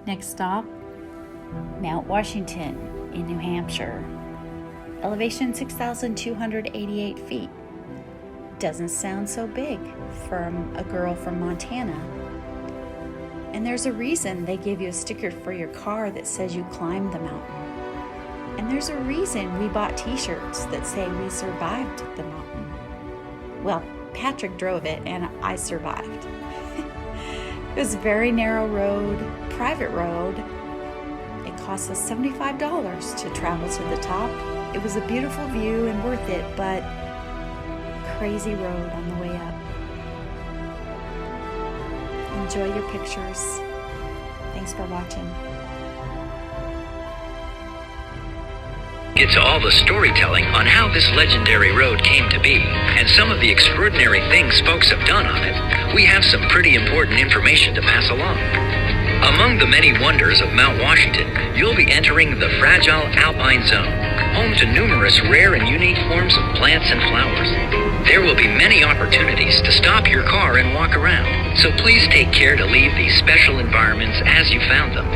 Next stop, Mount Washington in New Hampshire. Elevation 6,288 feet. Doesn't sound so big from a girl from Montana. And there's a reason they give you a sticker for your car that says you climbed the mountain. And there's a reason we bought t-shirts that say we survived the mountain. Well, Patrick drove it and I survived. It was a very narrow road, private road. It cost us $75 to travel to the top. It was a beautiful view and worth it, but crazy road on the way up. Enjoy your pictures. Thanks for watching. It's all the storytelling on how this legendary road came to be, and some of the extraordinary things folks have done on it. We have some pretty important information to pass along. Among the many wonders of Mount Washington, you'll be entering the fragile alpine zone, home to numerous rare and unique forms of plants and flowers. There will be many opportunities to stop your car and walk around, so please take care to leave these special environments as you found them.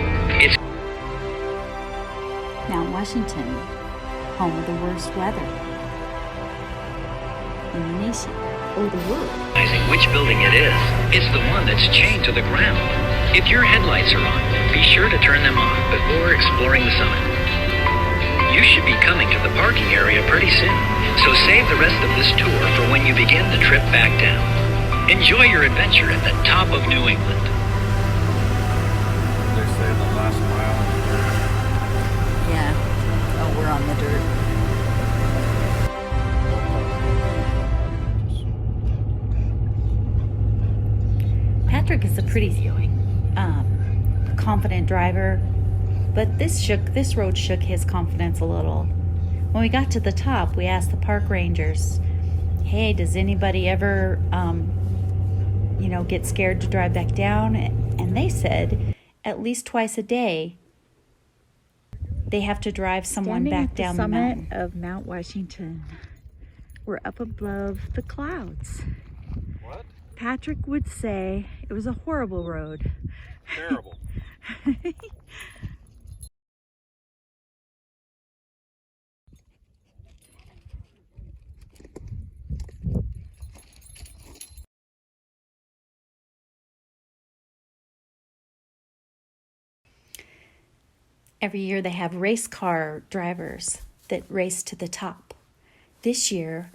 It's Mount Washington, home of the worst weather in the nation or the world. Recognizing which building it is. It's the one that's chained to the ground. If your headlights are on, be sure to turn them on before exploring the summit. You should be coming to the parking area pretty soon, so save the rest of this tour for when you begin the trip back down. Enjoy your adventure at the top of New England. They say the last mile is dirt. Yeah. Oh, we're on the dirt. Patrick is a pretty confident driver, but this road shook his confidence a little. When we got to the top, we asked the park rangers, hey, does anybody ever get scared to drive back down? And they said at least twice a day they have to drive someone back down the mountain. Summit of Mount Washington. We're up above the clouds. What? Patrick would say it was a horrible road. Terrible. Every year they have race car drivers that race to the top. This year,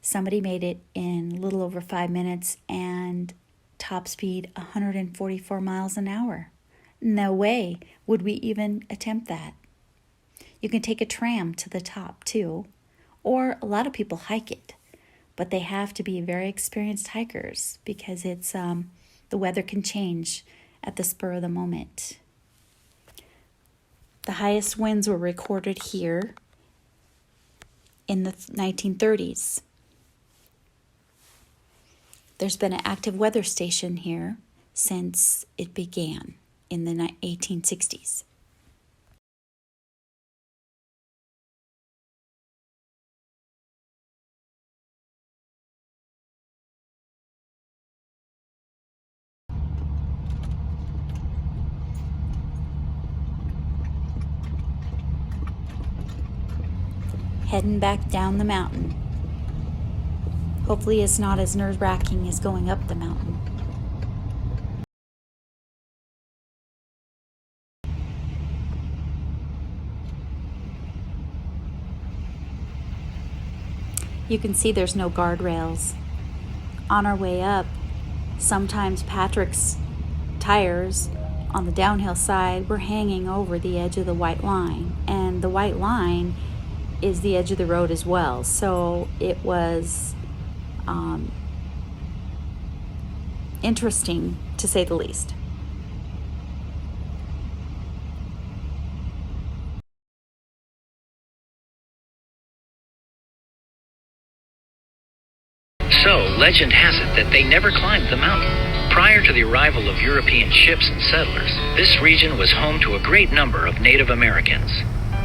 somebody made it in a little over 5 minutes and top speed 144 miles an hour. No way would we even attempt that. You can take a tram to the top too, or a lot of people hike it, but they have to be very experienced hikers because it's the weather can change at the spur of the moment. The highest winds were recorded here in the 1930s. There's been an active weather station here since it began in the 1860s. Heading back down the mountain. Hopefully it's not as nerve-wracking as going up the mountain. You can see there's no guardrails. On our way up, sometimes Patrick's tires on the downhill side were hanging over the edge of the white line, and the white line is the edge of the road as well. So it was interesting to say the least. So, legend has it that they never climbed the mountain. Prior to the arrival of European ships and settlers, this region was home to a great number of Native Americans.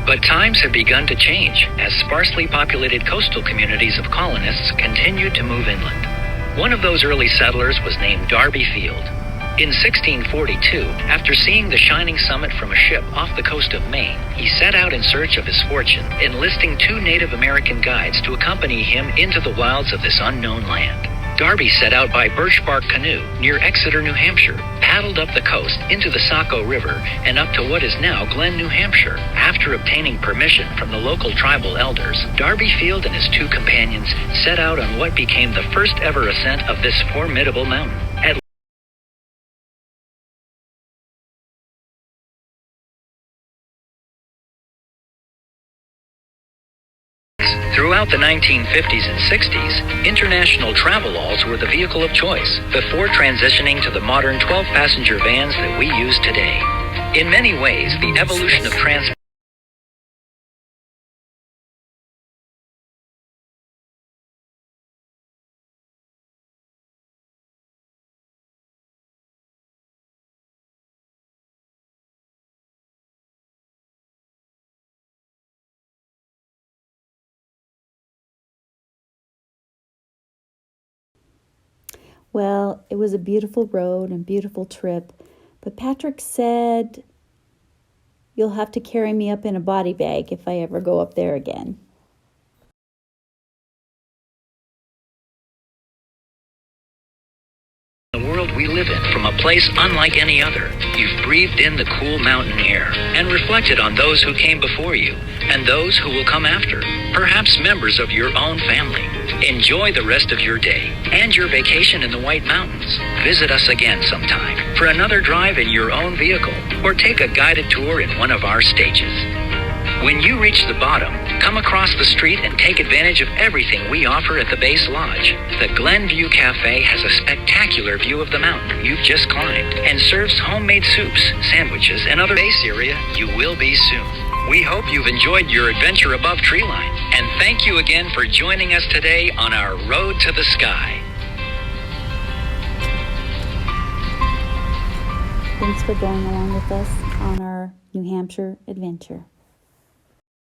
But times have begun to change as sparsely populated coastal communities of colonists continued to move inland. One of those early settlers was named Darby Field. In 1642, after seeing the shining summit from a ship off the coast of Maine, he set out in search of his fortune, enlisting 2 Native American guides to accompany him into the wilds of this unknown land. Darby set out by birch bark canoe near Exeter, New Hampshire, paddled up the coast into the Saco River and up to what is now Glen, New Hampshire. After obtaining permission from the local tribal elders, Darby Field and his 2 companions set out on what became the first ever ascent of this formidable mountain. Throughout the 1950s and 60s, international travel-alls were the vehicle of choice before transitioning to the modern 12-passenger vans that we use today. In many ways, the evolution of transport Well, it was a beautiful road and beautiful trip, but Patrick said, "You'll have to carry me up in a body bag if I ever go up there again." the world we live in from a place unlike any other. You've breathed in the cool mountain air and reflected on those who came before you and those who will come after, perhaps members of your own family. Enjoy the rest of your day and your vacation in the White Mountains. Visit us again sometime for another drive in your own vehicle or take a guided tour in one of our stages. When you reach the bottom, come across the street and take advantage of everything we offer at the Base Lodge. The Glenview Cafe has a spectacular view of the mountain you've just climbed and serves homemade soups, sandwiches, and other base area you will be soon. We hope you've enjoyed your adventure above treeline, and thank you again for joining us today on our road to the sky. Thanks for going along with us on our New Hampshire adventure.